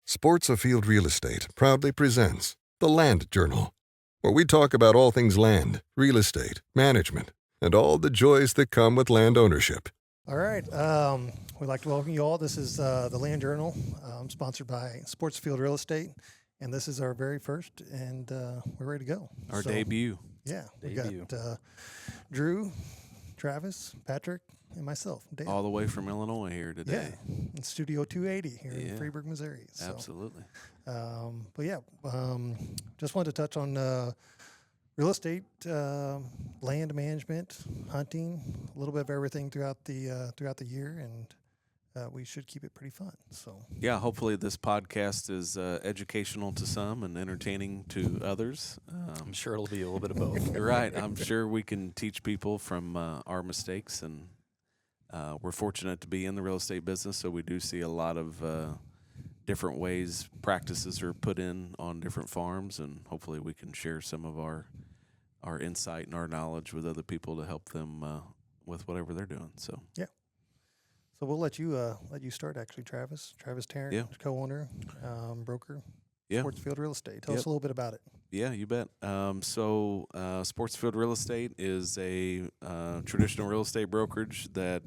Sports Afield Real Estate proudly presents the Land Journal, where we talk about all things land, real estate, management, and all the joys that come with land ownership. All right. We'd like to welcome you all. This is the Land Journal, sponsored by Sportsfield Real Estate. And this is our very first, and we're ready to go. Our debut. Yeah. Debut. We got Drew, Travis, Patrick, and myself, Dale. All the way from Illinois here today. Yeah, in Studio 280 here in Yeah. Freeburg, Missouri. So, Absolutely. just wanted to touch on real estate, land management, hunting, a little bit of everything throughout the year, and we should keep it pretty fun. So Yeah, hopefully this podcast is educational to some and entertaining to others. I'm sure it'll be a little bit of both. Right. I'm sure we can teach people from our mistakes, and we're fortunate to be in the real estate business, so we do see a lot of different ways practices are put in on different farms, and hopefully we can share some of our insight and our knowledge with other people to help them with whatever they're doing. So So we'll let you start, actually, Travis. Travis Tarrant, Yeah. co-owner, broker, Yeah. Sportsfield Real Estate. Tell us Yep. a little bit about it. Yeah, you bet. Sportsfield Real Estate is a traditional real estate brokerage that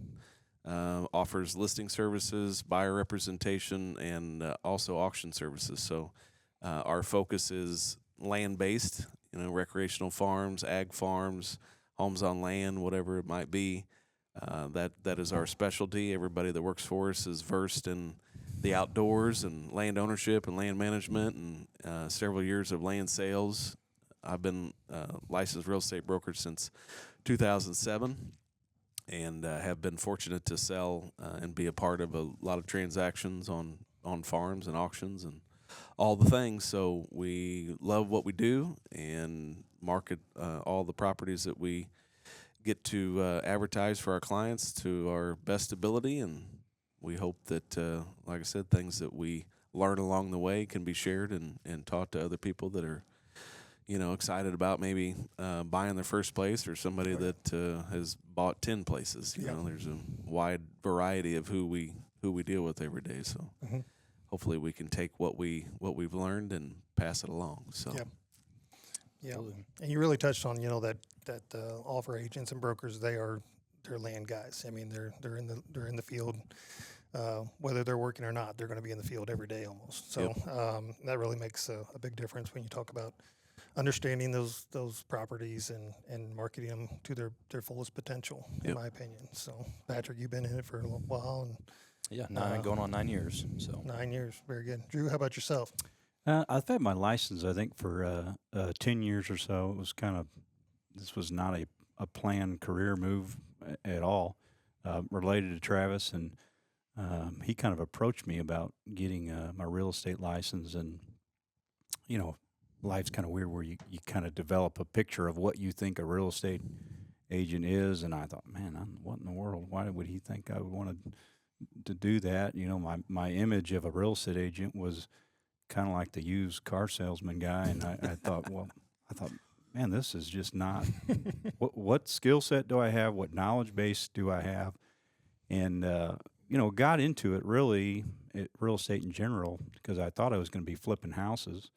offers listing services, buyer representation, and also auction services. So our focus is land-based, recreational farms, ag farms, homes on land, whatever it might be. That is our specialty. Everybody that works for us is versed in the outdoors and land ownership and land management and several years of land sales. I've been licensed real estate broker since 2007 and have been fortunate to sell and be a part of a lot of transactions on farms and auctions and all the things. So we love what we do and market all the properties that we get to advertise for our clients to our best ability, and we hope that, like I said, things that we learn along the way can be shared and taught to other people that are, excited about maybe buying their first place, or somebody that has bought 10 places. You know, there's a wide variety of who we deal with every day. So hopefully we can take what we've learned and pass it along. So. Yep. Yeah, and you really touched on that offer agents and brokers, they're land guys. I mean, they're in the field, whether they're working or not. They're going to be in the field every day almost. So that really makes a big difference when you talk about understanding those properties and marketing them to their fullest potential, in my opinion. So Patrick, you've been in it for a little while, and Yeah, going on 9 years. So 9 years, very good. Drew, how about yourself? I've had my license, I think, for 10 years or so. It was this was not a planned career move at all, related to Travis. And he kind of approached me about getting my real estate license. And, life's kind of weird where you kind of develop a picture of what you think a real estate agent is. And I thought, man, what in the world? Why would he think I would want to do that? My image of a real estate agent was kind of like the used car salesman guy, and I thought, man, this is just not. What skill set do I have? What knowledge base do I have? And got into it really, real estate in general, because I thought I was going to be flipping houses,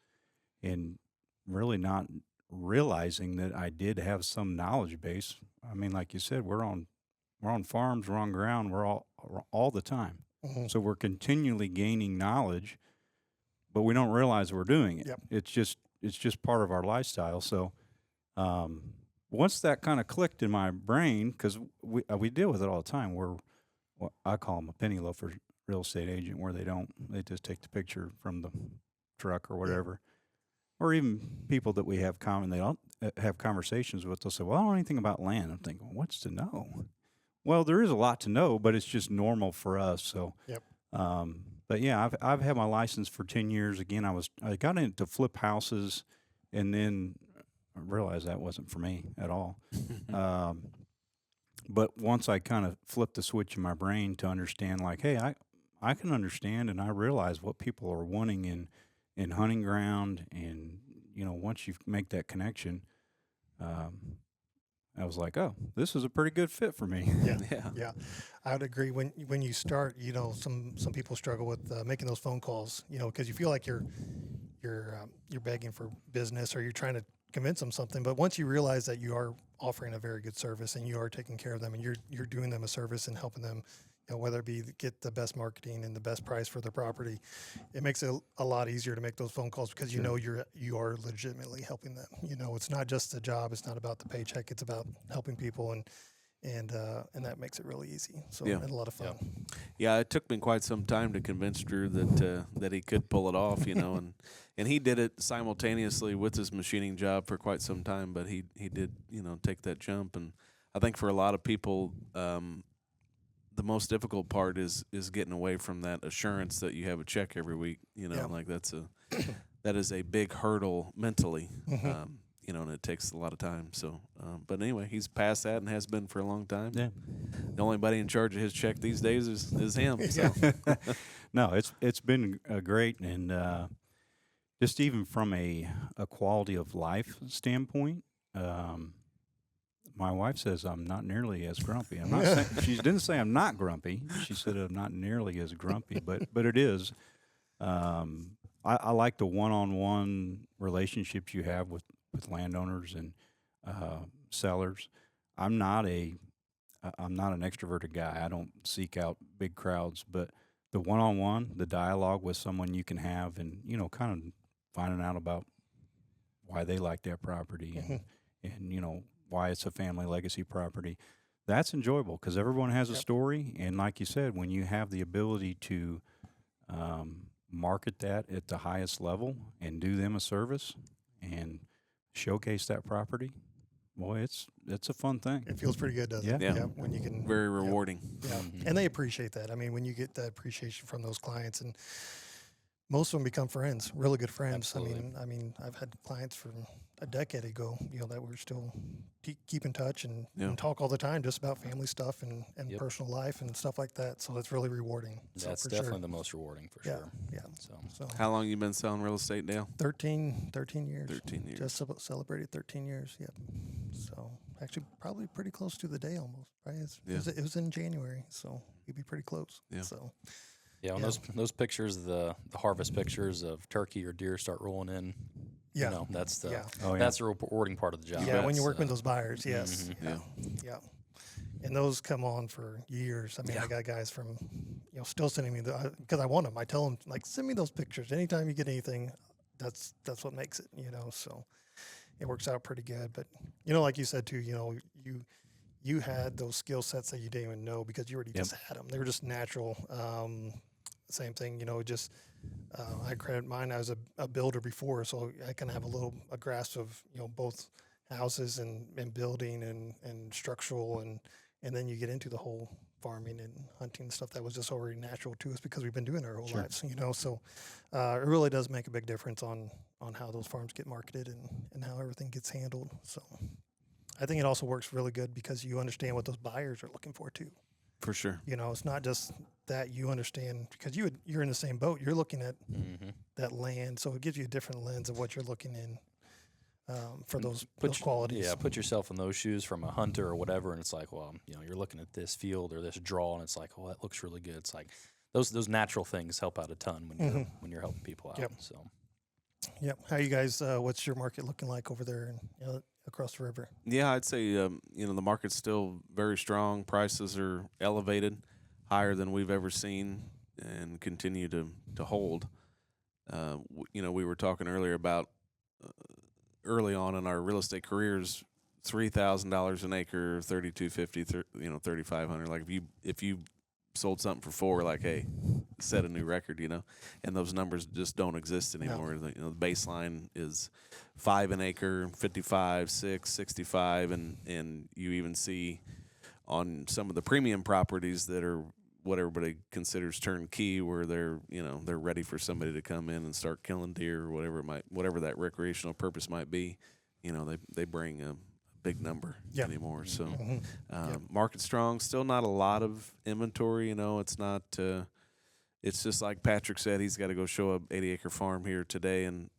and really not realizing that I did have some knowledge base. I mean, like you said, we're on farms, we're on ground, we're all the time, so we're continually gaining knowledge. But we don't realize we're doing it. Yep. It's just part of our lifestyle. So once that kind of clicked in my brain, because we deal with it all the time. I call them a penny loafer real estate agent, where they just take the picture from the truck or whatever, or even people that we have they don't have conversations with. They'll say, "Well, I don't know anything about land." I'm thinking, well, what's to know? Well, there is a lot to know, but it's just normal for us. So. Yep. But yeah, I've had my license for 10 years. Again, I got into flip houses, and then I realized that wasn't for me at all. But once I kind of flipped the switch in my brain to understand, like, hey, I can understand, and I realize what people are wanting in hunting ground, and once you make that connection, I was like, oh, this is a pretty good fit for me. Yeah, Yeah. yeah, I would agree. When you start, you know, some people struggle with making those phone calls, you know, because you feel like you're begging for business or you're trying to convince them something. But once you realize that you are offering a very good service and you are taking care of them and you're doing them a service and helping them, you know, whether it be to get the best marketing and the best price for their property, it makes it a lot easier to make those phone calls because you know you are legitimately helping them. You know, it's not just a job. It's not about the paycheck. It's about helping people and that makes it really easy. So Yeah. and a lot of fun. Yeah, it took me quite some time to convince Drew that he could pull it off, you know, and he did it simultaneously with his machining job for quite some time, but he did, you know, take that jump. And I think for a lot of people, the most difficult part is getting away from that assurance that you have a check every week, you know, Yeah. like that is a big hurdle mentally. Mhm. You know, and it takes a lot of time. So, but anyway, he's past that and has been for a long time. Yeah. The only buddy in charge of his check these days is him. So. No, it's been great, and just even from a quality of life standpoint, my wife says I'm not nearly as grumpy. I'm not. She didn't say I'm not grumpy. She said I'm not nearly as grumpy, but it is. I like the one-on-one relationships you have with landowners and sellers. I'm not an extroverted guy. I don't seek out big crowds, but the one-on-one, the dialogue with someone you can have, and you know, kind of finding out about why they like that property and you know why it's a family legacy property. That's enjoyable because everyone has a story, and like you said, when you have the ability to market that at the highest level and do them a service and showcase that property, boy, it's a fun thing. It feels pretty good, doesn't it? Yeah. When you can. Very rewarding. Yeah. And they appreciate that. I mean, when you get that appreciation from those clients, and most of them become friends, really good friends. Absolutely. I mean, I've had clients from a decade ago, you know, that we're still keep in touch and talk all the time just about family stuff and personal life and stuff like that. So it's really rewarding. That's so definitely the most rewarding for sure. Yeah. So How long you been selling real estate, Dale? 13 years. 13 years. Just celebrated 13 years. Yep. So actually, probably pretty close to the day almost. Right? It was in January, so you'd be pretty close. Yeah. So. yeah, when those pictures, the harvest pictures of turkey or deer start rolling in, Yeah. you know, that's the Oh, yeah. that's the rewarding part of the job. Yeah, when you That's, work with those buyers, yes. Yeah. Yeah. And those come on for years. I mean, I got guys from, you know, still sending me because I want them. I tell them, like, send me those pictures. Anytime you get anything, that's what makes it, you know. So it works out pretty good. But, you know, like you said, too, you know, you had those skill sets that you didn't even know because you already just had them. They were just natural. Same thing, you know, just I credit mine. I was a builder before, so I kind of have a grasp of, you know, both houses and building and structural and then you get into the whole farming and hunting and stuff that was just already natural to us because we've been doing it our whole lives, you know. So it really does make a big difference on how those farms get marketed and how everything gets handled. So I think it also works really good because you understand what those buyers are looking for too. For sure. You know, it's not just that you understand because you're in the same boat. You're looking at that land, so it gives you a different lens of what you're looking in for those qualities. Yeah, put yourself in those shoes from a hunter or whatever, and it's like, well, you know, you're looking at this field or this draw, and it's like, well, that looks really good. It's like those natural things help out a ton when you're helping people out. Yep. So, Yep. How you guys? What's your market looking like over there and across the river? Yeah, I'd say you know, the market's still very strong. Prices are elevated, higher than we've ever seen, and continue to hold. You know, we were talking earlier about early on in our real estate careers, $3,000 an acre, $3,250, you know, $3,500. Like if you sold something for $4, we're like, hey, set a new record, you know, and those numbers just don't exist anymore. No. You know, the baseline is $5 an acre, 55, 6, 65, and you even see on some of the premium properties that are what everybody considers turnkey, where they're ready for somebody to come in and start killing deer or whatever that recreational purpose might be. You know, they bring a big number anymore. So market strong, still not a lot of inventory. You know, it's not. It's just like Patrick said, he's got to go show a 80-acre farm here today, and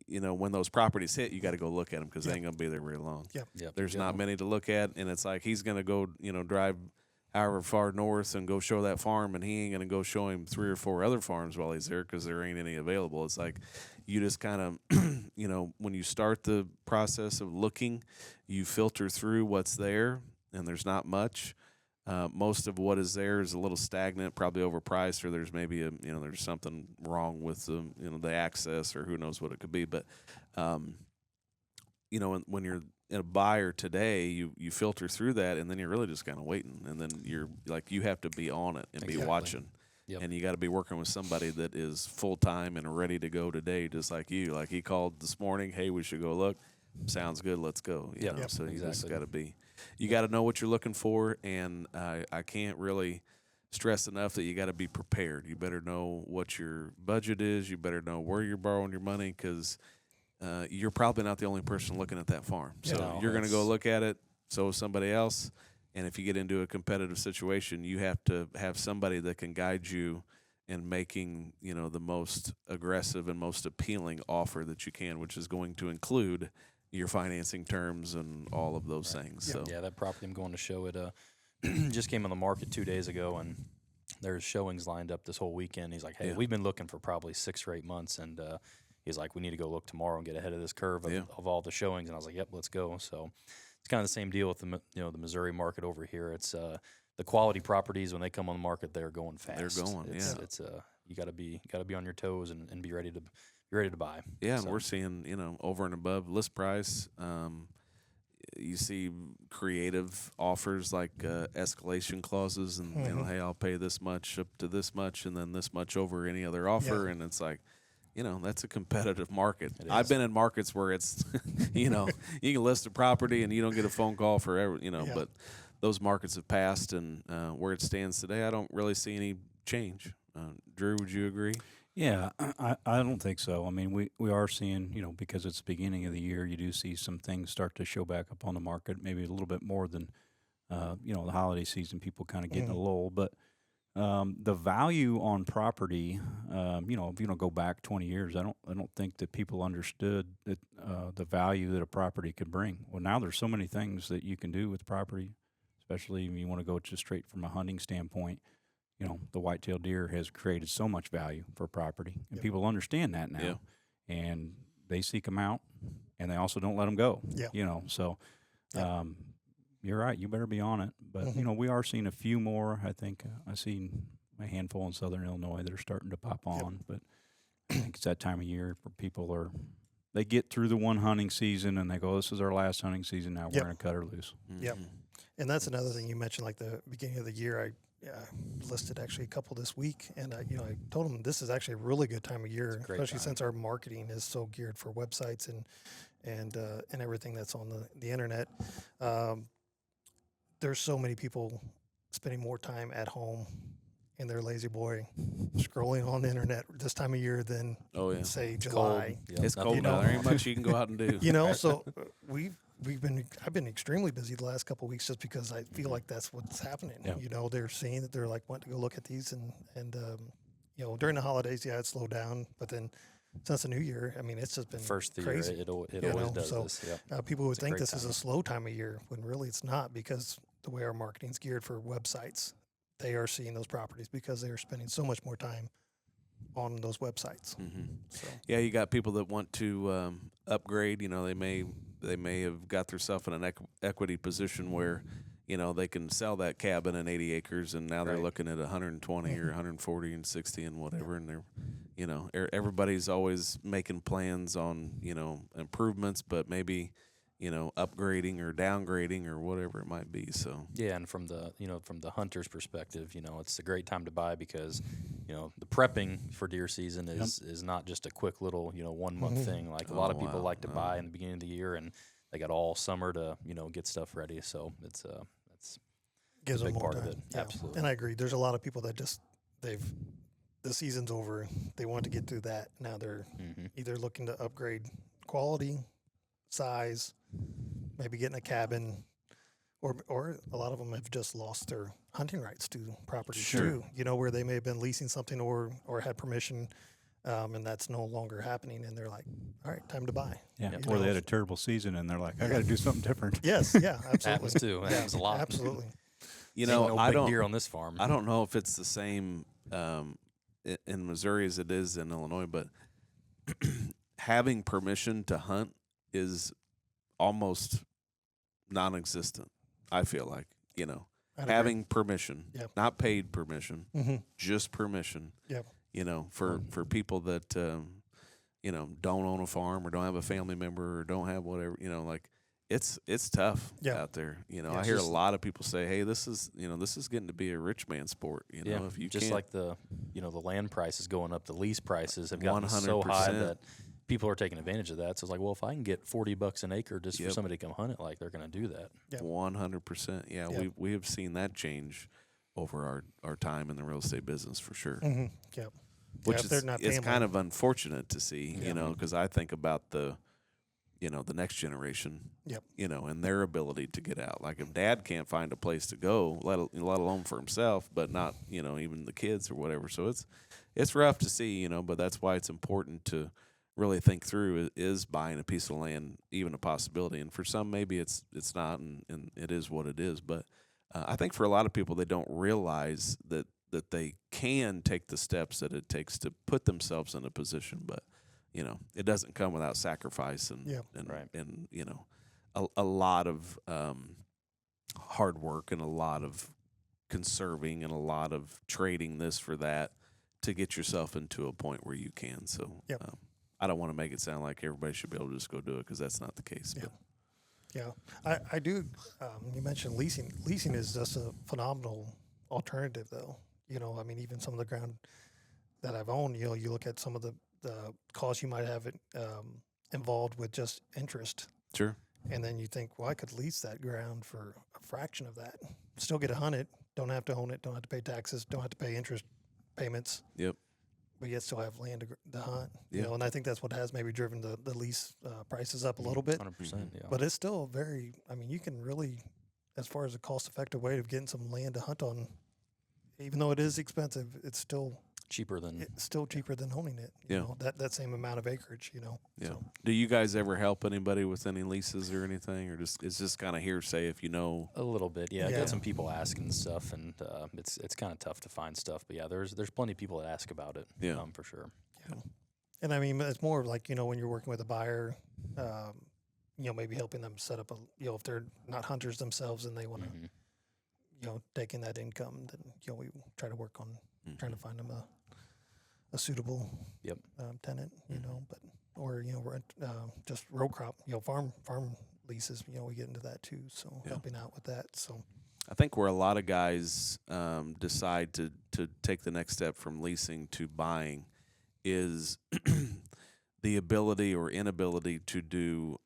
when those properties hit, you got to go look at them because they ain't gonna be there very long. Yep. There's not many to look at, and it's like he's gonna go, drive however far north and go show that farm, and he ain't gonna go show him 3 or 4 other farms while he's there because there ain't any available. It's like you just kind of, when you start the process of looking, you filter through what's there, and there's not much. Most of what is there is a little stagnant, probably overpriced, or there's maybe there's something wrong with the access, or who knows what it could be. But when you're a buyer today, you filter through that, and then you're really just kind of waiting, and then you're like you have to be on it and be watching, and you got to be working with somebody that is full time and ready to go today, just like you. Like he called this morning, hey, we should go look. Sounds good, let's go. So you just got to be. You got to know what you're looking for, and I can't really stress enough that you got to be prepared. You better know what your budget is. You better know where you're borrowing your money, because you're probably not the only person looking at that farm. So you're going to go look at it, so is somebody else. And if you get into a competitive situation, you have to have somebody that can guide you in making the most aggressive and most appealing offer that you can, which is going to include your financing terms and all of those things. So that property I'm going to show it just came on the market 2 days ago, and there's showings lined up this whole weekend. He's like, hey, we've been looking for probably 6 or 8 months, and he's like, we need to go look tomorrow and get ahead of this curve of all the showings. And I was like, yep, let's go. So it's kind of the same deal with the Missouri market over here. It's the quality properties, when they come on the market, they're going fast. They're going. It's you got to be on your toes and be ready to buy. Yeah, and we're seeing over and above list price. You see creative offers like escalation clauses, and hey, I'll pay this much up to this much, and then this much over any other offer, and it's like, that's a competitive market. I've been in markets where it's, you can list a property and you don't get a phone call forever, but those markets have passed, and where it stands today, I don't really see any change. Drew, would you agree? Yeah, I don't think so. I mean, we are seeing, because it's the beginning of the year, you do see some things start to show back up on the market, maybe a little bit more than, the holiday season, people kind of getting a lull. But the value on property, if you don't go back 20 years, I don't think that people understood that the value that a property could bring. Well, now there's so many things that you can do with property, especially when you want to go just straight from a hunting standpoint. The white-tailed deer has created so much value for property, and people understand that now, and they seek them out, and they also don't let them go. So you're right. You better be on it. But we are seeing a few more. I think I've seen a handful in Southern Illinois that are starting to pop on. But I think it's that time of year where people they get through the one hunting season and they go, "This is our last hunting season. Now we're going to cut her loose." Yep. And that's another thing you mentioned, like the beginning of the year. I listed actually a couple this week, and I told them this is actually a really good time of year, especially since our marketing is so geared for websites and everything that's on the internet. There's so many people spending more time at home in their lazy boy scrolling on the internet this time of year than say July. It's cold now. There ain't much you can go out and do. So I've been extremely busy the last couple of weeks just because I feel like that's what's happening. They're seeing that, they're like wanting to go look at these, and during the holidays, it slowed down, but then since the new year, I mean, it's just been first crazy. Year, it always does this. People would think this is a slow time of year when really it's not, because the way our marketing's geared for websites, they are seeing those properties because they are spending so much more time on those websites. So. Yeah, you got people that want to upgrade. They may have got themselves in an equity position where, they can sell that cabin in 80 acres, and now they're looking at 120 or 140 and 60 and whatever, and they're, everybody's always making plans on, improvements, but maybe, upgrading or downgrading or whatever it might be. So and from the hunter's perspective, it's a great time to buy because, the prepping for deer season is not just a quick little 1 month thing. Like a lot of people like to buy in the beginning of the year, and they got all summer to get stuff ready. So it's that's gives a big them more part time. of it. Yeah. Absolutely. And I agree. There's a lot of people that the season's over. They want to get through that. Now they're either looking to upgrade quality, size, maybe getting a cabin, or a lot of them have just lost their hunting rights to properties too. Where they may have been leasing something or had permission and that's no longer happening. And they're like, all right, time to buy. Yeah, Yep. or they had a terrible season and they're like, I got to do something different. Yes, yeah, absolutely. Happens too. Yeah, Happens a lot. Absolutely. You Ain't know, no I big don't. deer on this farm. I don't know if it's the same in Missouri as it is in Illinois, but having permission to hunt is almost non-existent. I feel like, you know, I'd agree. having permission, Yep. not paid permission, Mm-hmm. just permission. Yep. You know, for people that you know, don't own a farm or don't have a family member or don't have whatever, you know, like it's tough Yeah. out there. You know, Yeah, I it's hear just- a lot of people say, "Hey, this is getting to be a rich man sport." You know, Yeah, if you just can't, like the land prices going up, the lease prices have gotten so high 100%. that people are taking advantage of that. So it's like, well, if I can get $40 an acre just Yep. for somebody to come hunt it, like they're going to do that. Yep. 100%. Yeah, Yep. we have seen that change over our time in the real estate business for sure. Mm-hmm. Yep. Which if they're is not it's paying kind money. of unfortunate to see, Yeah. you know, because I think about the next generation, Yep. you know, and their ability to get out. Like if dad can't find a place to go, let alone for himself, but not, you know, even the kids or whatever. So it's rough to see, you know, but that's why it's important to really think through, is buying a piece of land even a possibility? And for some, maybe it's not, and it is what it is. But I think for a lot of people, they don't realize that they can take the steps that it takes to put themselves in a position. But you know, it doesn't come without sacrifice and Yeah. and, Right. and you know, a lot of hard work and a lot of conserving and a lot of trading this for that to get yourself into a point where you can. So Yep. I don't want to make it sound like everybody should be able to just go do it, because that's not the case. Yeah. But Yeah, I do. You mentioned leasing. Leasing is just a phenomenal alternative, though. You know, I mean, even some of the ground that I've owned, you know, you look at some of the costs you might have involved with just interest, sure. and then you think, well, I could lease that ground for a fraction of that, still get to hunt it, don't have to own it, don't have to pay taxes, don't have to pay interest payments, Yep. but yet still have land to hunt. You Yeah. know, and I think that's what has maybe driven the lease prices up a little bit. 100%. Yeah. But it's still very, I mean, you can really, as far as a cost effective way of getting some land to hunt on, even though it is expensive, it's still cheaper than cheaper than owning it. Yeah. You know, that same amount of acreage, you know. Yeah. So, Do you guys ever help anybody with any leases or anything, or just it's just kind of hearsay if you know? a little bit. Yeah, I Yeah. got some people asking stuff, and it's kind of tough to find stuff. But yeah, there's plenty of people that ask about it. Yeah. For sure. and I mean, it's more like, you know, when you're working with a buyer, you know, maybe helping them set up you know, if they're not hunters themselves and they want to, Mhm. you know, take in that income, then, you know, we try to work on trying to find them a suitable Yep. tenant, you know, but or you know, rent, just row crop, you know, farm leases, you know, we get into that too, so Yeah. helping out with that. So I think where a lot of guys decide to take the next step from leasing to buying is the ability or inability to do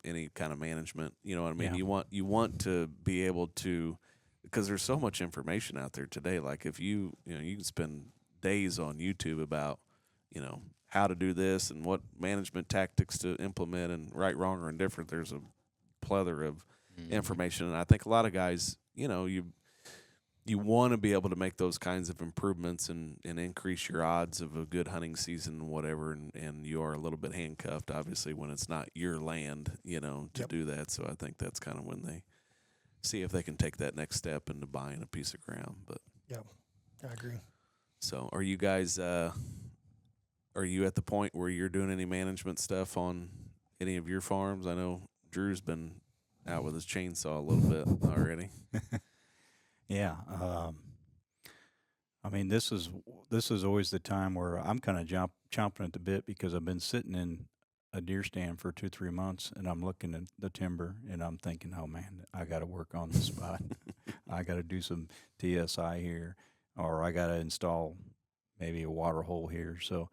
any kind of management. You know what I mean? Yeah. You want to be able to, because there's so much information out there today. Like if you can spend days on YouTube about, you know, how to do this and what management tactics to implement and right, wrong, or indifferent. There's a plethora of information, and I think a lot of guys, you know, you want to be able to make those kinds of improvements and increase your odds of a good hunting season and whatever, and you are a little bit handcuffed, obviously, when it's not your land, you know, to Yep. do that. So I think that's kind of when they see if they can take that next step into buying a piece of ground. But yeah, I agree. so are you guys are you at the point where you're doing any management stuff on any of your farms? I know Drew's been out with his chainsaw a little bit already. Yeah. I mean, this is always the time where I'm kind of chomping at the bit, because I've been sitting in a deer stand for 2-3 months, and I'm looking at the timber, and I'm thinking, oh man, I got to work on this spot. I got to do some TSI here, or I got to install maybe a water hole here. So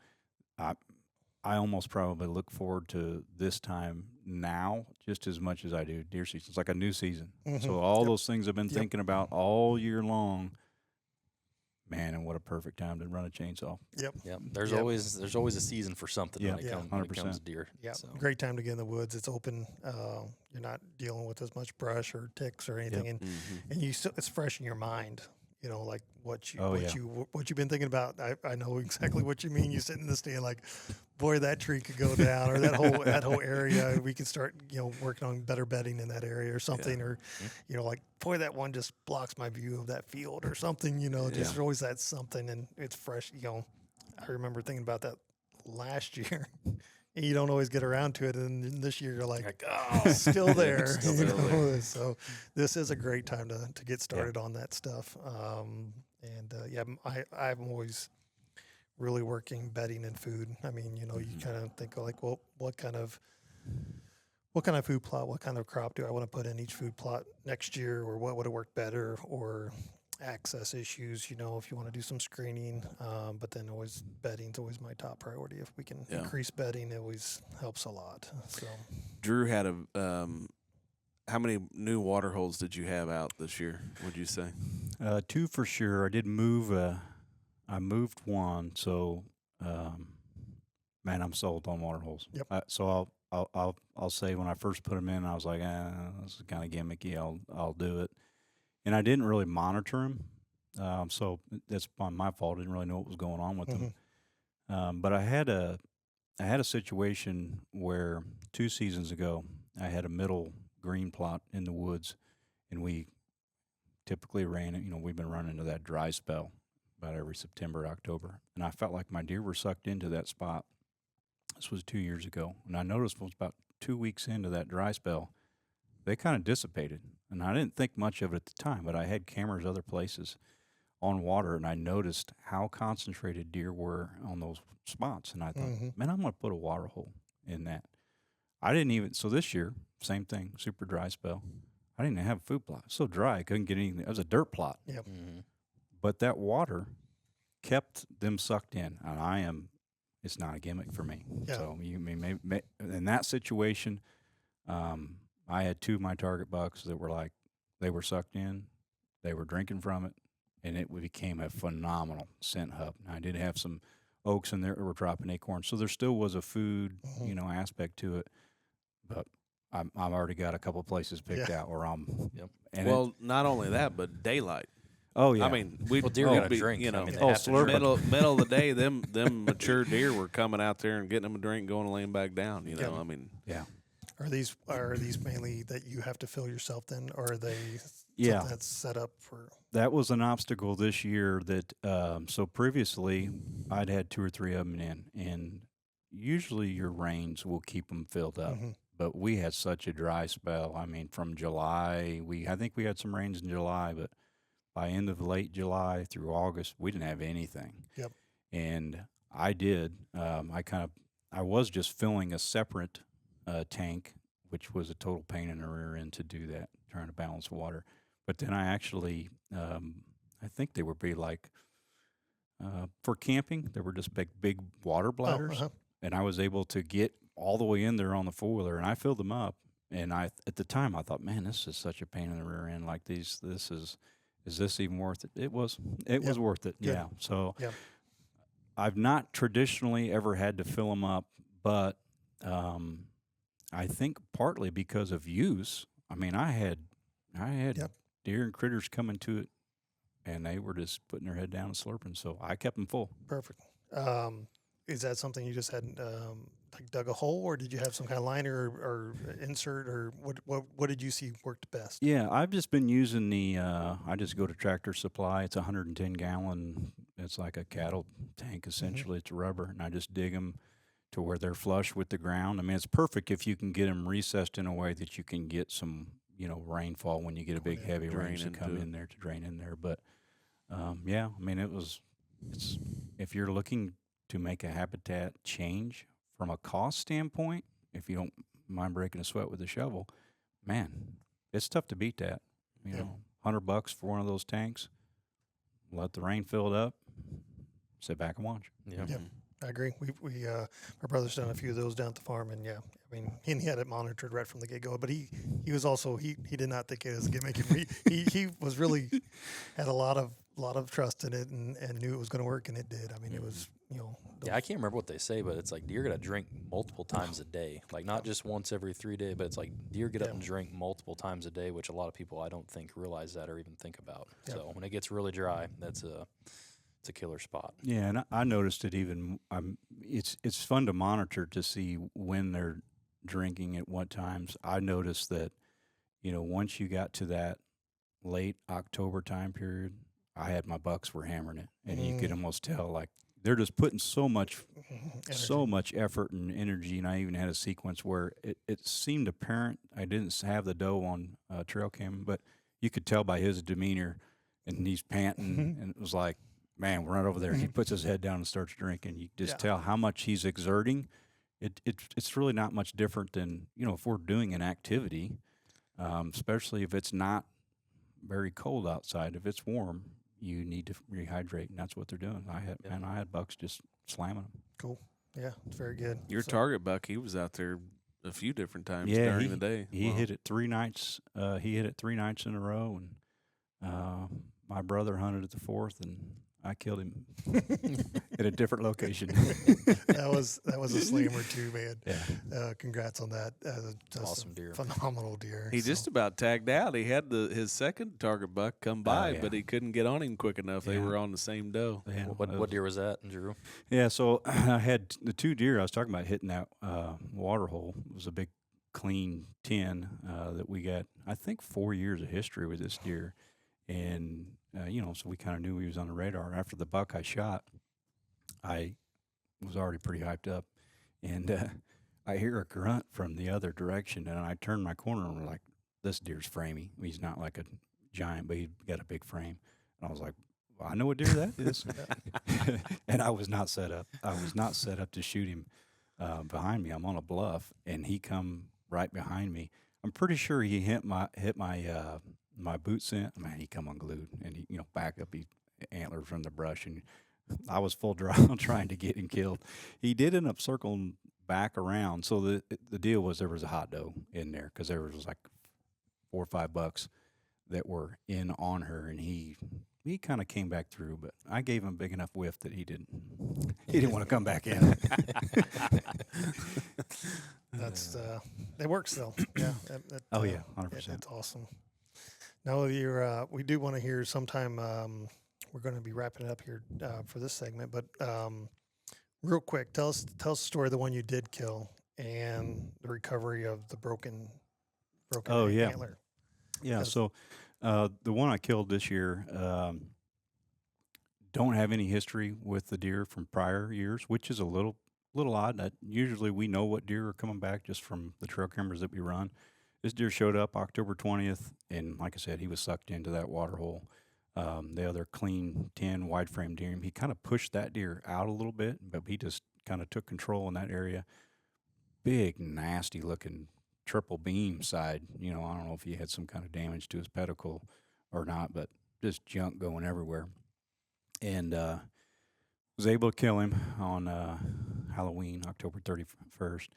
I almost probably look forward to this time now just as much as I do deer season. It's like a new season. Mhm. So all Yep. those things I've been Yep. thinking about all year long, man, and what a perfect time to run a chainsaw. Yep. Yeah, there's Yep. always a season for something Yeah. when it Yeah. comes when it comes 100%. to deer. Yeah, So, great time to get in the woods. It's open. You're not dealing with as much brush or ticks or anything, Yep. and you still, it's fresh in your mind. You know, like what Oh, yeah. what you've been thinking about. I know exactly what you mean. You sit in the stand like, boy, that tree could go down, or that whole area. We can start, you know, working on better bedding in that area or something, or, you know, like, boy, that one just blocks my view of that field or something. You know, just always that something, and it's fresh. You know, I remember thinking about that last year. And you don't always get around to it, and this year you're like, oh, still there. Still you know? there. So this is a great time to get started on that stuff. I'm always really working bedding and food. I mean, you know, you kind of think like, well, what kind of food plot, what kind of crop do I want to put in each food plot next year, or what would have worked better, or access issues, you know, if you want to do some screening, but then always bedding's always my top priority. If we can increase bedding, it always helps a lot. So Drew had how many new water holes did you have out this year, would you say? 2 for sure. I did move. I moved one, so man, I'm sold on water holes. Yep. So I'll say when I first put them in, I was like, this is kind of gimmicky. I'll do it, and I didn't really monitor them, so that's my fault. I didn't really know what was going on with them. But I had a situation where 2 seasons ago I had a middle green plot in the woods, and we typically ran it. You know, we've been running into that dry spell about every September, October, and I felt like my deer were sucked into that spot. This was 2 years ago, and I noticed it was about 2 weeks into that dry spell, they kind of dissipated, and I didn't think much of it at the time, but I had cameras other places on water, and I noticed how concentrated deer were on those spots, and I thought, man, I'm going to put a water hole in that. So this year, same thing, super dry spell. I didn't even have a food plot. So dry, I couldn't get anything. It was a dirt plot. Yep. But that water kept them sucked in, and it's not a gimmick for me. Yeah. So in that situation, I had 2 of my target bucks that were like, they were sucked in, they were drinking from it, and it became a phenomenal scent hub. Now, I did have some oaks in there that were dropping acorns, so there still was a food, aspect to it. But I've already got a couple places picked out where I'm. Yep. And Not only that, but daylight. oh yeah. I mean, deer gotta drink. You know, I mean, they have to drink. middle of the day, them mature deer were coming out there and getting them a drink, going and laying back down. You know, I mean, yeah. Are these mainly that you have to fill yourself then, or are they Yeah. something that's set up for? That was an obstacle this year that, so previously I'd had 2 or 3 of them in, and usually your rains will keep them filled up. But we had such a dry spell. I mean, from July, I think we had some rains in July, but by end of late July through August, we didn't have anything. Yep. And I did. I was just filling a separate tank, which was a total pain in the rear end to do that, trying to balance water. But then I actually, I think they would be like, for camping, they were just big water bladders. And I was able to get all the way in there on the 4-wheeler, and I filled them up. And at the time, I thought, man, this is such a pain in the rear end. Like is this even worth it? It was worth it. Good. Yeah. So Yep. I've not traditionally ever had to fill them up, but I think partly because of use. I mean, I had deer and critters coming to it, and they were just putting their head down and slurping. So I kept them full. Perfect. Is that something you just had like dug a hole, or did you have some kind of liner or insert, or what did you see worked best? Yeah, I've just been using the. I just go to Tractor Supply. It's 110 gallon. It's like a cattle tank essentially. It's rubber, and I just dig them to where they're flush with the ground. I mean, it's perfect if you can get them recessed in a way that you can get some, rainfall when you get a big heavy rain to come in there to drain in there. But yeah, I mean, it's if you're looking to make a habitat change from a cost standpoint, if you don't mind breaking a sweat with a shovel, man, it's tough to beat that. You know, $100 for one of those tanks. Let the rain fill it up. Sit back and watch. Yeah. Yep. I agree. We my brother's done a few of those down at the farm, and I mean, he had it monitored right from the get go. But he was also he did not think it was a gimmick. He was really had a lot of trust in it and knew it was going to work, and it did. I mean, it was Yeah, I can't remember what they say, but it's like deer got to drink multiple times a day. Like not just once every 3 days, but it's like deer get up Yeah. and drink multiple times a day, which a lot of people I don't think realize that or even think about. Yeah. So when it gets really dry, it's a killer spot. Yeah, and I noticed it even. It's fun to monitor to see when they're drinking at what times. I noticed that, once you got to that late October time period, I had my bucks were hammering it, and you could almost tell like they're just putting so much effort and energy. And I even had a sequence where it seemed apparent. I didn't have the doe on trail cam, but you could tell by his demeanor, and he's panting, and it was like, man, we're right over there. He puts his head down and starts drinking. You just tell how much he's exerting. It's really not much different than, if we're doing an activity, especially if it's not very cold outside. If it's warm, you need to rehydrate, and that's what they're doing. I had bucks just slamming them. Cool. Yeah, it's very good. Your So- target buck, he was out there a few different times Yeah, during the day. He Wow. hit it 3 nights. He hit it 3 nights in a row, and my brother hunted it the 4th, and I killed him at a different location. that was a slammer too, man. Yeah. Congrats on that. Just Awesome deer. Phenomenal deer. He So, just about tagged out. He had his second target buck come by, yeah. but he couldn't get on him quick enough. They Yeah. were on the same doe. Yeah, What deer was that, Drew? Yeah, so I had the 2 deer I was talking about hitting that water hole. It was a big, clean 10 that we got, I think, 4 years of history with this deer. And, so we kind of knew he was on the radar. After the buck I shot, I was already pretty hyped up. And I hear a grunt from the other direction, and I turn my corner, and we're like, this deer's framey. He's not like a giant, but he's got a big frame. And I was like, well, I know what deer that is. And I was not set up. I was not set up to shoot him behind me. I'm on a bluff, and he come right behind me. I'm pretty sure he hit my my boot scent. Man, he come unglued, and he back up. He antlers from the brush, and I was full draw trying to get him killed. He did end up circling back around. So the deal was there was a hot doe in there because there was like 4 or 5 bucks that were in on her, and he kind of came back through, but I gave him a big enough whiff that he didn't want to come back in. That's it works though. Yeah. Oh, yeah, 100%. That's awesome. Now we do want to hear sometime. We're going to be wrapping it up here for this segment, but real quick, tell us the story of the one you did kill and the recovery of the broken Oh, yeah. antler. Yeah, Yes. so the one I killed this year, don't have any history with the deer from prior years, which is a little odd. That usually we know what deer are coming back just from the trail cameras that we run. This deer showed up October 20th, and like I said, he was sucked into that water hole. The other clean 10 wide frame deer, he kind of pushed that deer out a little bit, but he just kind of took control in that area. Big, nasty looking triple beam side. I don't know if he had some kind of damage to his pedicle or not, but just junk going everywhere. And was able to kill him on Halloween, October 31st,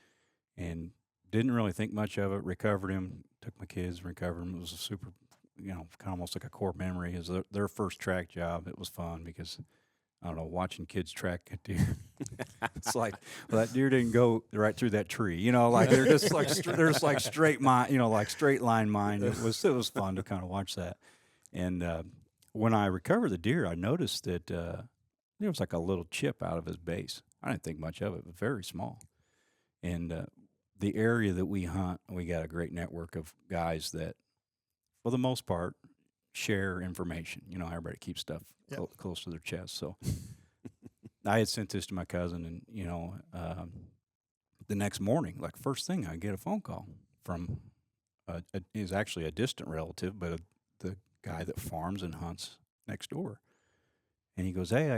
and didn't really think much of it. Recovered him, took my kids, recovered him. It was a super, kind of almost like a core memory. It was their first track job. It was fun because, I don't know, watching kids track a deer. It's like, well, that deer didn't go right through that tree. Like they're just like there's like straight line mine. It was fun to kind of watch that. And when I recovered the deer, I noticed that there was like a little chip out of his base. I didn't think much of it, but very small. And the area that we hunt, we got a great network of guys that, for the most part, share information. Everybody keeps stuff close to their chest. So I had sent this to my cousin, and the next morning, like first thing, I get a phone call from is actually a distant relative, but the guy that farms and hunts next door, and he goes, "Hey,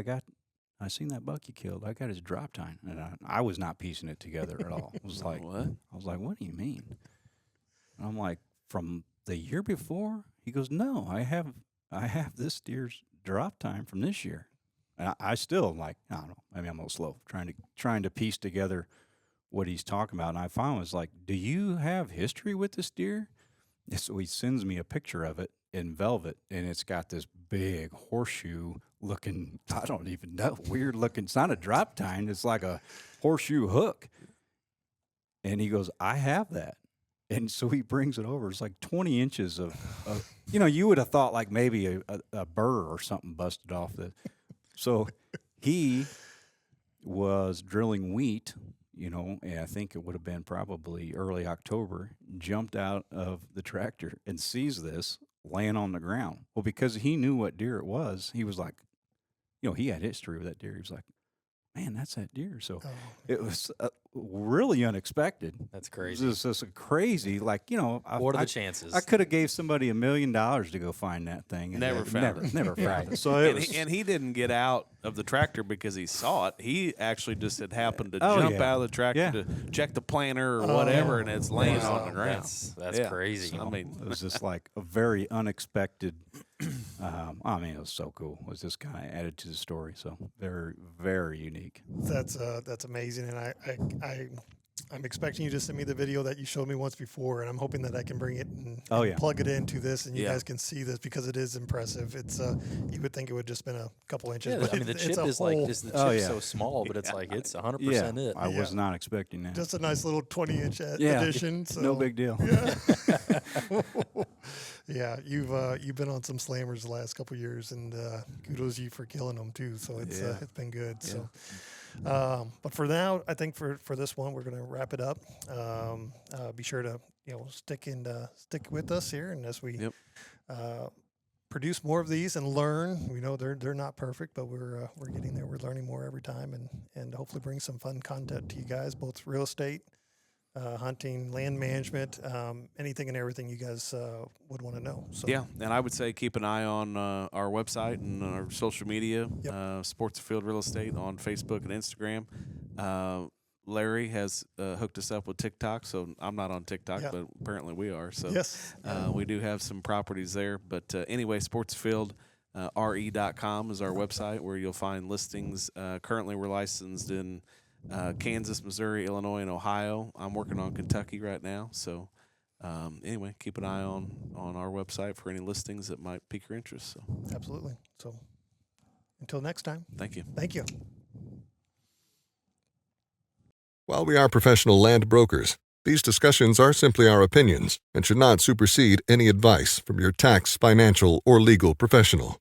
I seen that buck you killed. I got his drop time," and I was not piecing it together at all. I was like, What? I was like, "What do you mean?" And I'm like, "From the year before?" He goes, "No, I have this deer's drop time from this year." And I still like, I don't know, maybe I'm a little slow trying to piece together what he's talking about. And I finally was like, "Do you have history with this deer?" And so he sends me a picture of it, in velvet, and it's got this big horseshoe looking, I don't even know, weird looking. It's not a drop tine. It's like a horseshoe hook. And he goes, I have that. And so he brings it over. It's like 20 inches of you would have thought like maybe a burr or something busted off the. So he was drilling wheat, and I think it would have been probably early October, jumped out of the tractor and sees this laying on the ground. Well, because he knew what deer it was, he was like, he had history with that deer. He was like, man, that's that deer. So it was really unexpected. That's crazy. It was just crazy, like, What are the chances? I could have gave somebody $1 million to go find that thing. And Never found it. Never found Right. it. So it And was, he didn't get out of the tractor because he saw it. He actually just had happened to Oh, jump yeah. out of the tractor Yeah. to check the planter or whatever, and it's laying Wow. on the ground. That's Yeah. crazy. I mean, it was just like a very unexpected. It was so cool. It was just kind of added to the story. So very, very unique. That's amazing, and I'm expecting you to send me the video that you showed me once before, and I'm hoping that I can bring it and, Oh, and yeah. plug it into this, and you Yeah. guys can see this because it is impressive. It's you would think it would just been a couple inches, Yeah, but I mean, the it's chip a is whole, like the Oh, chip's yeah. so small, but it's like it's 100% Yeah, it. I was not expecting that. just a nice little 20-inch Yeah. addition. So. No big deal. Yeah, you've been on some slammers the last couple of years, and kudos to you for killing them too. So it's been good. Yeah. So, but for now, I think for this one, we're going to wrap it up. Be sure to stick with us here, and as we produce more of these and learn, we know they're not perfect, but we're getting there. We're learning more every time, and hopefully bring some fun content to you guys, both real estate, hunting, land management, anything and everything you guys would want to know. So Yeah, and I would say keep an eye on our website and our social media, Sports Field Real Estate on Facebook and Instagram. Larry has hooked us up with TikTok, so I'm not on TikTok, Yeah. but apparently we are. So yes, we do have some properties there. But anyway, sportsfield.re.com is our website where you'll find listings. Currently, we're licensed in Kansas, Missouri, Illinois, and Ohio. I'm working on Kentucky right now. So anyway, keep an eye on our website for any listings that might pique your interest. So absolutely. So until next time, thank you. thank you. While we are professional land brokers, these discussions are simply our opinions and should not supersede any advice from your tax, financial, or legal professional.